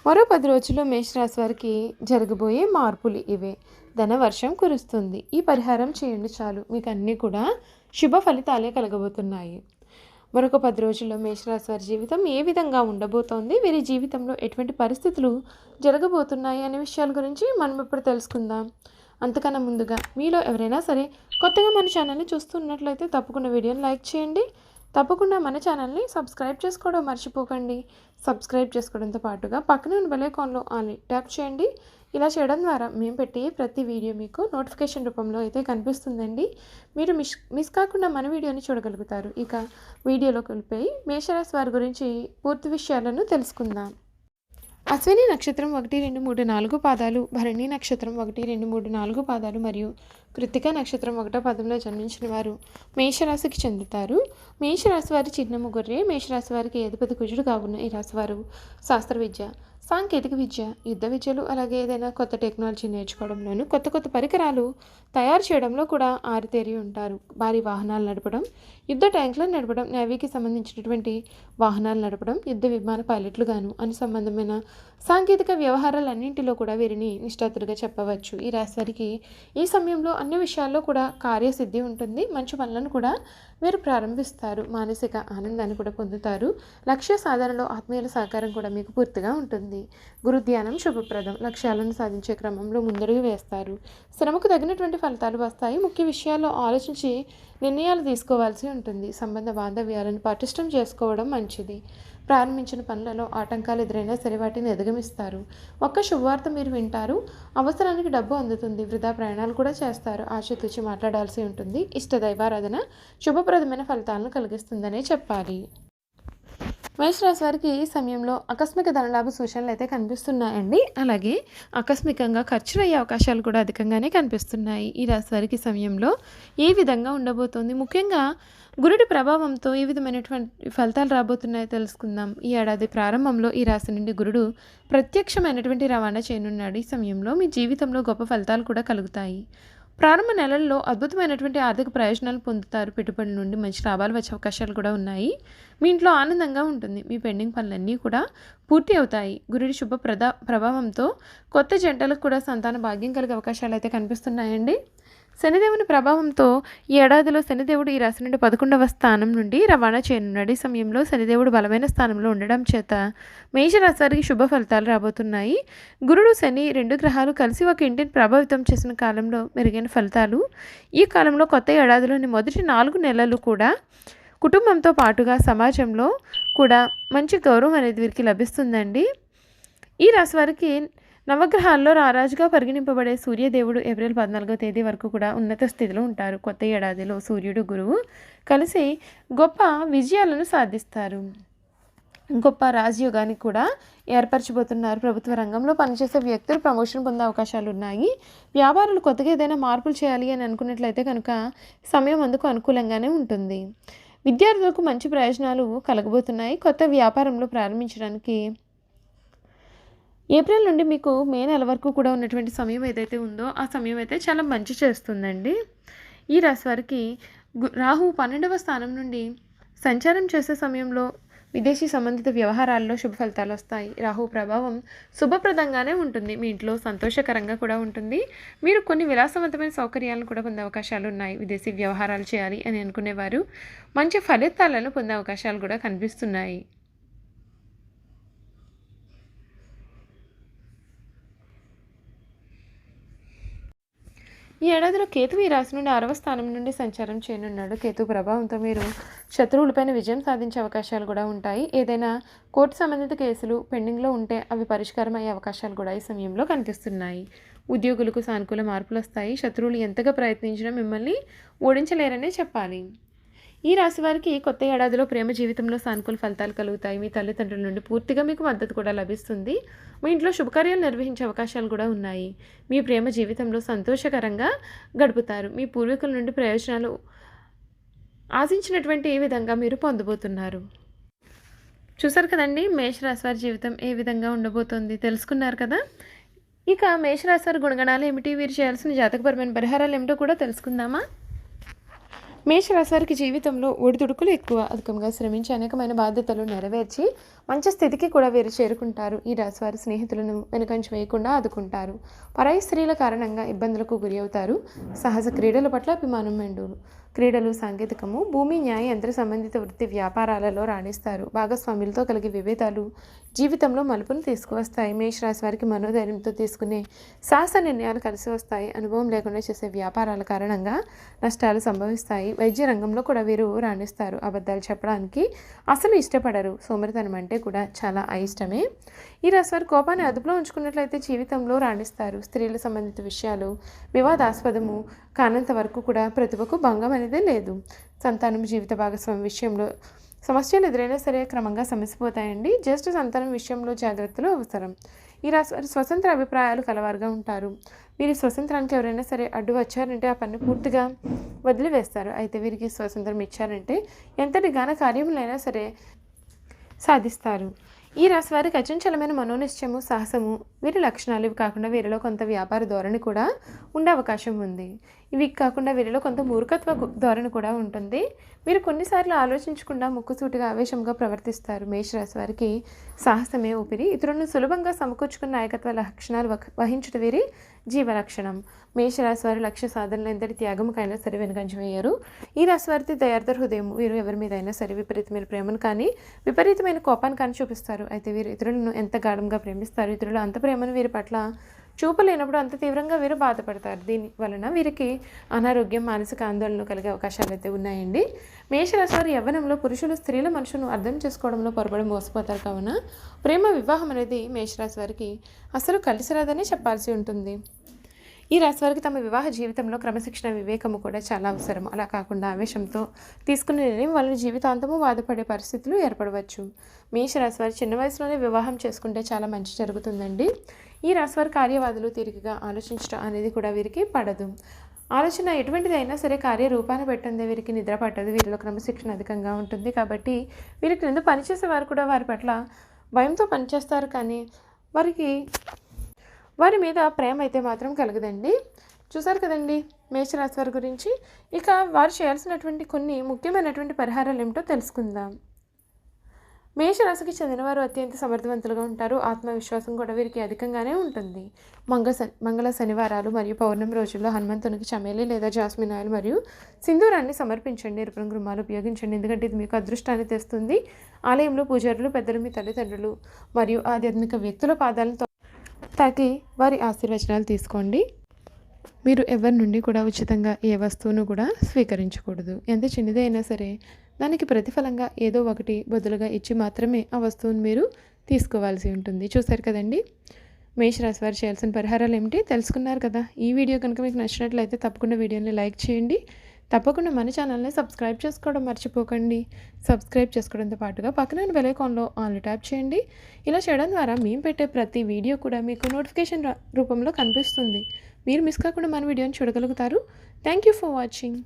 మరో 10 రోజుల్లో మేషరాశి వారికి జరగబోయే మార్పులు ఇవే. ధనవర్షం కురుస్తుంది. ఈ పరిహారం చేయండి చాలు. మీకు అన్నీ కూడా శుభ ఫలితాలే కలగబోతున్నాయి. మరొక 10 రోజుల్లో మేషరాశి వారి జీవితం ఏ విధంగా ఉండబోతోంది, వీరి జీవితంలో ఎటువంటి పరిస్థితులు జరగబోతున్నాయి అనే విషయాల గురించి మనం ఇప్పుడు తెలుసుకుందాం. అంతకన్నా ముందుగా మీలో ఎవరైనా సరే కొత్తగా మన ఛానల్ని చూస్తున్నట్లయితే తప్పకుండా వీడియోని లైక్ చేయండి. తప్పకుండా మన ఛానల్ని సబ్స్క్రైబ్ చేసుకోవడం మర్చిపోకండి. సబ్స్క్రైబ్ చేసుకోవడంతో పాటుగా పక్కనే ఉన్న బెల్ ఐకాన్లో ఆల్ ట్యాప్ చేయండి. ఇలా చేయడం ద్వారా మేము పెట్టే ప్రతి వీడియో మీకు నోటిఫికేషన్ రూపంలో అయితే కనిపిస్తుందండి. మీరు మిస్ కాకుండా మన వీడియోని చూడగలుగుతారు. ఇక వీడియోలోకి వెళ్ళిపోయి మేషరాశి వారి గురించి పూర్తి విషయాలను తెలుసుకుందాం. అశ్విని నక్షత్రం 1, 2, 3, 4 పాదాలు, భరణి నక్షత్రం 1, 2, 3, 4 పాదాలు మరియు కృత్తిక నక్షత్రం 1వ పాదంలో జన్మించిన వారు మేషరాశికి చెందుతారు. మేషరాశి వారి చిహ్నము గొర్రె. మేషరాశి వారికి అధిపతి కుజుడు కావున ఈ రాశి వారు శాస్త్ర విద్య, సాంకేతిక విద్య, యుద్ధ విద్యలు, అలాగే ఏదైనా కొత్త టెక్నాలజీ నేర్చుకోవడంలోనూ కొత్త కొత్త పరికరాలు తయారు చేయడంలో కూడా ఆరితేరి ఉంటారు. భారీ వాహనాలు నడపడం, యుద్ధ ట్యాంకులను నడపడం, నేవీకి సంబంధించినటువంటి వాహనాలు నడపడం, యుద్ధ విమాన పైలట్లుగాను అనుసంబంధమైన సాంకేతిక వ్యవహారాలన్నింటిలో కూడా వీరిని నిష్ఠాతులుగా చెప్పవచ్చు. ఈ రాశి వారికి ఈ సమయంలో అన్ని విషయాల్లో కూడా కార్యసిద్ధి ఉంటుంది. మంచి పనులను కూడా వీరు ప్రారంభిస్తారు. మానసిక ఆనందాన్ని కూడా పొందుతారు. లక్ష్య సాధనలో ఆత్మీయుల సహకారం కూడా మీకు పూర్తిగా ఉంటుంది. గురు ధ్యానం శుభప్రదం. లక్ష్యాలను సాధించే క్రమంలో ముందడుగు వేస్తారు. శ్రమకు తగినటువంటి ఫలితాలు వస్తాయి. ముఖ్య విషయాల్లో ఆలోచించి నిర్ణయాలు తీసుకోవాల్సి ఉంటుంది. సంబంధ బాంధవ్యాలను పటిష్టం చేసుకోవడం మంచిది. ప్రారంభించిన పనులలో ఆటంకాలు ఎదురైనా సరే వాటిని అధిగమిస్తారు. ఒక్క శుభవార్త మీరు వింటారు. అవసరానికి డబ్బు అందుతుంది. వృధా ప్రయాణాలు కూడా చేస్తారు. ఆచితూచి మాట్లాడాల్సి ఉంటుంది. ఇష్ట దైవారాధన శుభప్రదమైన ఫలితాలను కలిగిస్తుందనే చెప్పాలి. మేషరాశి వారికి ఈ సమయంలో ఆకస్మిక ధనలాభ సూచనలు అయితే కనిపిస్తున్నాయండి. అలాగే ఆకస్మికంగా ఖర్చులు అయ్యే అవకాశాలు కూడా అధికంగానే కనిపిస్తున్నాయి. ఈ రాశి వారికి సమయంలో ఏ విధంగా ఉండబోతోంది, ముఖ్యంగా గురుడి ప్రభావంతో ఏ విధమైనటువంటి ఫలితాలు రాబోతున్నాయో తెలుసుకుందాం. ఈ ఏడాది ప్రారంభంలో ఈ రాశి నుండి గురుడు ప్రత్యక్షమైనటువంటి రవాణా చేయనున్నాడు. ఈ సమయంలో మీ జీవితంలో గొప్ప ఫలితాలు కూడా కలుగుతాయి. ప్రారంభ నెలల్లో అద్భుతమైనటువంటి ఆర్థిక ప్రయోజనాలు పొందుతారు. పెట్టుబడుల నుండి మంచి లాభాలు వచ్చే అవకాశాలు కూడా ఉన్నాయి. మీ ఇంట్లో ఆనందంగా ఉంటుంది. మీ పెండింగ్ పనులన్నీ కూడా పూర్తి అవుతాయి. గురుడి శుభ ప్రభావంతో కొత్త జంటలకు కూడా సంతాన భాగ్యం కలిగే అవకాశాలు అయితే కనిపిస్తున్నాయండి. శనిదేవుని ప్రభావంతో ఈ ఏడాదిలో శనిదేవుడు ఈ రాశి నుండి 11వ స్థానం నుండి రవాణా చేయనున్నాడు. ఈ సమయంలో శనిదేవుడు బలమైన స్థానంలో ఉండడం చేత మేషరాశి వారికి శుభ ఫలితాలు రాబోతున్నాయి. గురుడు, శని 2 గ్రహాలు కలిసి ఒక ఇంటిని ప్రభావితం చేసిన కాలంలో మెరుగైన ఫలితాలు. ఈ కాలంలో కొత్త ఏడాదిలోని మొదటి 4 నెలలు కూడా కుటుంబంతో పాటుగా సమాజంలో కూడా మంచి గౌరవం అనేది వీరికి లభిస్తుందండి. ఈ రాశి వారికి నవగ్రహాల్లో రారాజుగా పరిగణింపబడే సూర్యదేవుడు ఏప్రిల్ 14వ తేదీ వరకు కూడా ఉన్నత స్థితిలో ఉంటారు. కొత్త ఏడాదిలో సూర్యుడు, గురువు కలిసి గొప్ప విజయాలను సాధిస్తారు. గొప్ప రాజయోగానికి కూడా ఏర్పరచబోతున్నారు. ప్రభుత్వ రంగంలో పనిచేసే వ్యక్తులు ప్రమోషన్ పొందే అవకాశాలు ఉన్నాయి. వ్యాపారులు కొత్తగా ఏదైనా మార్పులు చేయాలి అని అనుకున్నట్లయితే కనుక సమయం అందుకు అనుకూలంగానే ఉంటుంది. విద్యార్థులకు మంచి ప్రయోజనాలు కలగబోతున్నాయి. కొత్త వ్యాపారంలో ప్రారంభించడానికి ఏప్రిల్ నుండి మీకు మే నెల వరకు కూడా ఉన్నటువంటి సమయం ఏదైతే ఉందో ఆ సమయం అయితే చాలా మంచి చేస్తుందండి. ఈ రాశి వారికి రాహు 12వ స్థానం నుండి సంచారం చేసే సమయంలో విదేశీ సంబంధిత వ్యవహారాల్లో శుభ ఫలితాలు వస్తాయి. రాహు ప్రభావం శుభప్రదంగానే ఉంటుంది. మీ ఇంట్లో సంతోషకరంగా కూడా ఉంటుంది. మీరు కొన్ని విలాసవంతమైన సౌకర్యాలను కూడా పొందే అవకాశాలు ఉన్నాయి. విదేశీ వ్యవహారాలు చేయాలి అని అనుకునేవారు మంచి ఫలితాలను పొందే అవకాశాలు కూడా కనిపిస్తున్నాయి. ఈ ఏడాదిలో కేతువు ఈ రాశి నుండి 6వ స్థానం నుండి సంచారం చేయనున్నాడు. కేతు ప్రభావంతో మీరు శత్రువులపైన విజయం సాధించే అవకాశాలు కూడా ఉంటాయి. ఏదైనా కోర్టు సంబంధిత కేసులు పెండింగ్లో ఉంటే అవి పరిష్కారం అయ్యే అవకాశాలు కూడా ఈ సమయంలో కనిపిస్తున్నాయి. ఉద్యోగులకు సానుకూల మార్పులు వస్తాయి. శత్రువులు ఎంతగా ప్రయత్నించినా మిమ్మల్ని ఓడించలేరనే చెప్పాలి. ఈ రాశి వారికి కొత్త ఏడాదిలో ప్రేమ జీవితంలో సానుకూల ఫలితాలు కలుగుతాయి. మీ తల్లిదండ్రుల నుండి పూర్తిగా మీకు మద్దతు కూడా లభిస్తుంది. మీ ఇంట్లో శుభకార్యాలు నిర్వహించే అవకాశాలు కూడా ఉన్నాయి. మీ ప్రేమ జీవితంలో సంతోషకరంగా గడుపుతారు. మీ పూర్వీకుల నుండి ప్రయోజనాలు ఆశించినటువంటి ఏ విధంగా మీరు పొందబోతున్నారు. చూసారు కదండి, మేషరాశి వారి జీవితం ఏ విధంగా ఉండబోతోంది తెలుసుకున్నారు కదా. ఇక మేషరాశి వారి గుణగణాలు ఏమిటి, వీరు చేయాల్సిన జాతకపరమైన పరిహారాలు ఏమిటో కూడా తెలుసుకుందామా. మేషరాశి వారికి జీవితంలో ఒడిదుడుకులు ఎక్కువ. అధికంగా శ్రమించి అనేకమైన బాధ్యతలు నెరవేర్చి మంచి స్థితికి కూడా వీరు చేరుకుంటారు. ఈ రాశి వారి స్నేహితులను వెనుకంచి వేయకుండా ఆదుకుంటారు. పరాయి స్త్రీల కారణంగా ఇబ్బందులకు గురి అవుతారు. సహజ క్రీడల పట్ల అభిమానం మెండులు. క్రీడలు, సాంకేతికము, భూమి, న్యాయ, యంత్ర సంబంధిత వృత్తి వ్యాపారాలలో రాణిస్తారు. భాగస్వాములతో కలిగే విభేదాలు జీవితంలో మలుపును తీసుకువస్తాయి. మేషరాశి వారికి మనోధైర్యంతో తీసుకునే సాహస నిర్ణయాలు కలిసి వస్తాయి. అనుభవం లేకుండా చేసే వ్యాపారాల కారణంగా నష్టాలు సంభవిస్తాయి. వైద్య రంగంలో కూడా వీరు రాణిస్తారు. అబద్ధాలు చెప్పడానికి అసలు ఇష్టపడరు. సోమరితనం అంటే కూడా చాలా అయిష్టమే. ఈ రాశి వారు కోపాన్ని అదుపులో ఉంచుకున్నట్లయితే జీవితంలో రాణిస్తారు. స్త్రీల సంబంధిత విషయాలు వివాదాస్పదము కానంత వరకు కూడా ప్రతిభకు భంగం అనేదే లేదు. సంతానం, జీవిత భాగస్వామి విషయంలో సమస్యలు ఎదురైనా సరే క్రమంగా సమసిపోతాయండి. జ్యేష్ఠ సంతానం విషయంలో జాగ్రత్తలు అవసరం. ఈ రాశి వారు స్వతంత్ర అభిప్రాయాలు కలవారుగా ఉంటారు. వీరి స్వతంత్రానికి ఎవరైనా సరే అడ్డు వచ్చారంటే ఆ పని పూర్తిగా వదిలివేస్తారు. అయితే వీరికి స్వతంత్రం ఇచ్చారంటే ఎంతటి ఘన కార్యములైనా సరే సాధిస్తారు. ఈ రాశి వారికి అచంచలమైన మనోనిశ్చయము, సాహసము వీరి లక్షణాలు. ఇవి కాకుండా వీరిలో కొంత వ్యాపార ధోరణి కూడా ఉండే అవకాశం ఉంది. ఇవి కాకుండా వీరిలో కొంత మూర్ఖత్వ ధోరణి కూడా ఉంటుంది. వీరు కొన్నిసార్లు ఆలోచించకుండా ముక్కుసూటిగా ఆవేశంగా ప్రవర్తిస్తారు. మేషరాశి వారికి సాహసమే ఊపిరి. ఇతరులను సులభంగా సమకూర్చుకున్న నాయకత్వ లక్షణాలు వహించడం వీరి జీవలక్షణం. మేషరాశి వారి లక్ష్య సాధనలో ఎంతటి త్యాగముకైనా సరే వెనుకంజ వేయరు. ఈ రాశి వారిది దయార్థ హృదయం. వీరు ఎవరి మీద అయినా సరే విపరీతమైన ప్రేమను కానీ విపరీతమైన కోపాన్ని కానీ చూపిస్తారు. అయితే వీరు ఇతరులను ఎంత గాఢంగా ప్రేమిస్తారు. ఇతరులు అంత ప్రేమను వీరి పట్ల చూపలేనప్పుడు అంత తీవ్రంగా వీరు బాధపడతారు. దీని వలన వీరికి అనారోగ్యం, మానసిక ఆందోళనలు కలిగే అవకాశాలు అయితే ఉన్నాయండి. మేషరాశి వారి యవ్వనంలో పురుషులు స్త్రీల మనసును అర్థం చేసుకోవడంలో పొరపడి మోసపోతారు. కావున ప్రేమ వివాహం అనేది మేషరాశి వారికి అసలు కలిసి రాదని చెప్పాల్సి ఉంటుంది. ఈ రాశి వారికి తమ వివాహ జీవితంలో క్రమశిక్షణ, వివేకము కూడా చాలా అవసరం. అలా కాకుండా ఆవేశంతో తీసుకునే నిర్ణయం వలన జీవితాంతము బాధపడే పరిస్థితులు ఏర్పడవచ్చు. మేషరాశి వారి చిన్న వయసులోనే వివాహం చేసుకుంటే చాలా మంచి జరుగుతుందండి. ఈ రాశి వారి కార్యవాదులు తిరిగిగా ఆలోచించడం అనేది కూడా వీరికి పడదు. ఆలోచన ఎటువంటిది అయినా సరే కార్యరూపాన పెట్టందే వీరికి నిద్ర పట్టదు. వీరిలో క్రమశిక్షణ అధికంగా ఉంటుంది. కాబట్టి వీరి క్రింద పనిచేసే వారు కూడా వారి పట్ల భయంతో పనిచేస్తారు. కానీ వారి మీద ప్రేమ అయితే మాత్రం కలగదండి. చూసారు కదండి మేషరాశి వారి గురించి. ఇక వారు చేయాల్సినటువంటి కొన్ని ముఖ్యమైనటువంటి పరిహారాలు ఏమిటో తెలుసుకుందాం. మేషరాశికి చెందినవారు అత్యంత సమర్థవంతులుగా ఉంటారు. ఆత్మవిశ్వాసం కూడా వీరికి అధికంగానే ఉంటుంది. మంగళ శనివారాలు మరియు పౌర్ణమి రోజుల్లో హనుమంతునికి చమేలి లేదా జాస్మిన్ ఆయిల్ మరియు సింధూరాన్ని సమర్పించండి. ఎరుపు రంగు రుమాలు ఉపయోగించండి, ఎందుకంటే ఇది మీకు అదృష్టాన్ని తెస్తుంది. ఆలయంలో పూజారులు, పెద్దలు, మీ తల్లిదండ్రులు మరియు ఆధ్యాత్మిక వ్యక్తుల పాదాలతో తాకి వారి ఆశీర్వచనాలు తీసుకోండి. మీరు ఎవరి నుండి కూడా ఉచితంగా ఏ వస్తువును కూడా స్వీకరించకూడదు. ఎంత చిన్నది అయినా సరే దానికి ప్రతిఫలంగా ఏదో ఒకటి బదులుగా ఇచ్చి మాత్రమే ఆ వస్తువును మీరు తీసుకోవాల్సి ఉంటుంది. చూసారు కదండి మేషరాశి వారు చేయాల్సిన పరిహారాలు ఏమిటి తెలుసుకున్నారు కదా. ఈ వీడియో కనుక మీకు నచ్చినట్లయితే తప్పకుండా వీడియోని లైక్ చేయండి. తప్పకుండా మన ఛానల్ని సబ్స్క్రైబ్ చేసుకోవడం మర్చిపోకండి. సబ్స్క్రైబ్ చేసుకోవడంతో పాటుగా పక్కన బెల్ ఐకాన్లో ఆల్ ట్యాప్ చేయండి. ఇలా చేయడం ద్వారా మేము పెట్టే ప్రతి వీడియో కూడా మీకు నోటిఫికేషన్ రూపంలో కనిపిస్తుంది. మీరు మిస్ కాకుండా మన వీడియోని చూడగలుగుతారు. Thank you for watching.